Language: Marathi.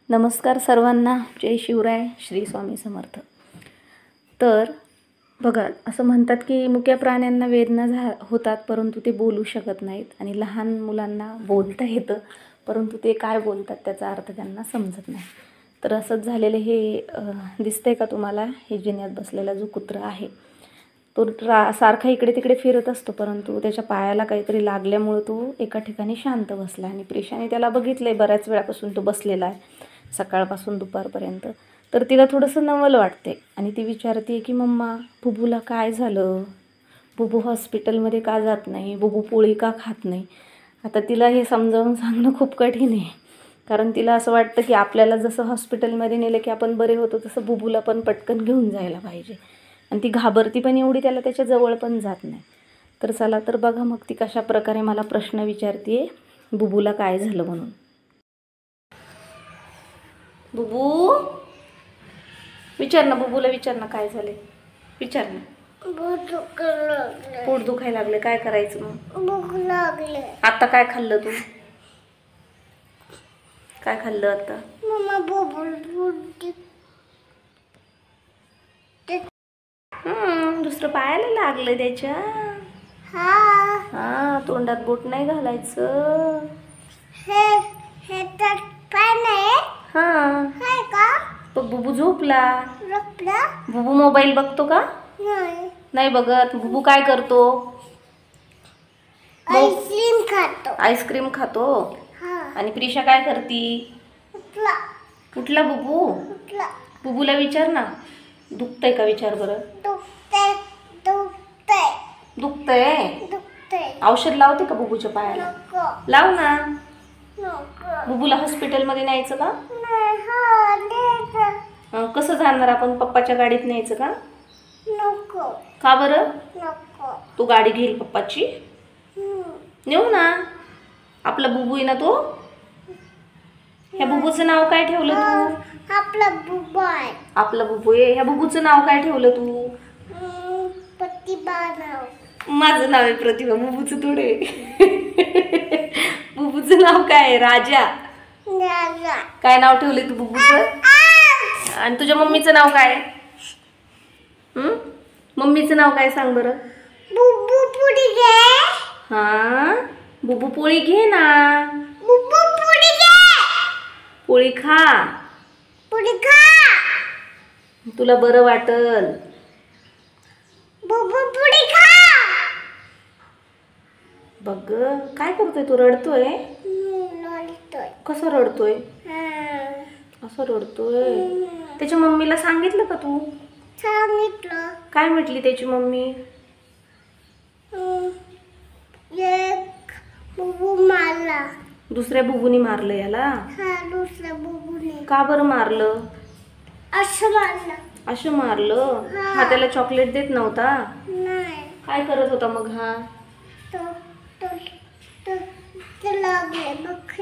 नमस्कार सर्वांना, जय शिवराय, श्री स्वामी समर्थ। तर बघा, असं म्हणतात की मुक्या प्राण्यांना वेदना होतात परंतु ते बोलू शकत नाहीत आणि लहान मुलांना बोलता येतं परंतु ते काय बोलतात त्याचा अर्थ त्यांना समजत नाही। तर असंच झालेलं हे दिसतंय का तुम्हाला? हे जिन्यात बसलेला जो कुत्रा आहे तो सारखा इकडे तिकडे फिरत असतो परंतु त्याच्या पायाला काहीतरी लागल्यामुळे तो एका ठिकाणी शांत बसला आणि प्रेशाने त्याला बघितलंय बऱ्याच वेळापासून तो बसलेला आहे, सकाळपासून दुपारपर्यंत। तर तिला थोडंसं नवल वाटते आणि ती विचारते की मम्मा, बुबूला काय झालं? बुबू हॉस्पिटलमध्ये का जात नाही? बुबू पोळी का खात नाही? आता तिला हे समजावून सांगणं खूप कठीण आहे, कारण तिला असं वाटतं की आपल्याला जसं हॉस्पिटलमध्ये नेलं की आपण बरे होतो तसं बुबूला पण पटकन घेऊन जायला पाहिजे आणि ती घाबरती पण एवढी, त्याला त्याच्या जवळ पण जात नाही। तर चला तर बघा मग ती कशा प्रकारे मला प्रश्न विचारते बुबूला काय झालं म्हणून। बुबू, विचार ना, बुबूला विचार ना काय झाले, विचार ना। पोट दुखायला लागले, काय करायचं मग? भूक लागली। आता काय खाल्लं तू? काय खाल्लं आता? मम्मा दुसरं पायाला लागलं त्याच्या? हा, तोंडात बोट नाही घालायचं। हे तर पाय नाही। हाय का? बुबू झोपला। बुबू मोबाईल बघतो का? नाही बघत। बुबू काय करतो? आईस्क्रीम खातो। आईस्क्रीम खातो। आणि प्रिशा काय करती? उठला बुबू? बुबूला विचार ना, दुखतंय का विचार बरं। दुखतंय। औषध लावते का बुबूच्या पायाला? लाव ना। बुबूला हॉस्पिटलमध्ये न्यायचं का? कसं जाणार आपण? पप्पाच्या गाडीत न्यायचं का? नको। का बरं? नको। तू गाडी घेईल पप्पाची? नेऊ ना, आपला बुबू आहे ना तो। ह्या बुबूचं नाव काय ठेवलं तू? आपला बुबू आहे। आपला बुबू आहे। ह्या बुबूचं नाव काय ठेवलं तू? प्रतिभा नाव। माझं नाव आहे प्रतिभा, बुबूचं थोडे। बुबूचं नाव काय आहे? राजा। काय नाव ठेवले तू बुबूचं? आणि तुझ्या मम्मीचं नाव काय? मम्मीचं नाव काय सांग बरं? बुबू पोळी घे। हा, बुबू पोळी घे ना। बुबू पोळी घे। पोळी खा। पोळी खा, तुला बरं वाटल। बुबू पोळी खा। बघ काय करतोय तो, रडतोय? कसं रडतोय? असं रडतोय। त्याच्या मम्मीला सांगितलं का तू? सांगितलं। काय म्हटली त्याची मम्मी? एक बुबू मारला। दुसऱ्या बुबूनी मारलं याला? हा, दुसऱ्या बुबूनी। का बरं मारलं? असं मारलं। हा त्याला चॉकलेट देत नव्हता? नाही। काय करत होता मग हा? तो लागले बघ।